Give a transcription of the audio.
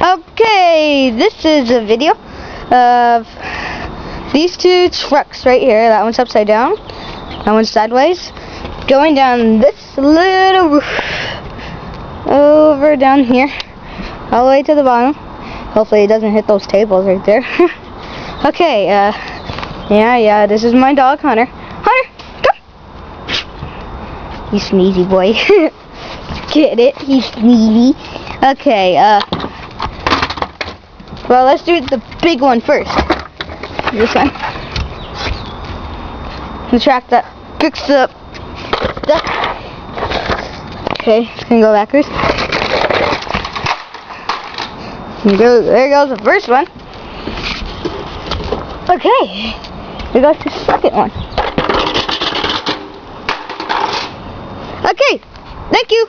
Okay, this is a video of these two trucks right here. That one's upside down, that one's sideways, going down this little roof, over down here, all the way to the bottom. Hopefully it doesn't hit those tables right there. Okay, yeah, this is my dog, Hunter. Hunter, come! You sneezy boy. Get it? He's sneezy. Okay, well, let's do the big one first. This one. The track that picks up that. Okay, it's gonna go backwards. There goes the first one. Okay, we got the second one. Okay, thank you.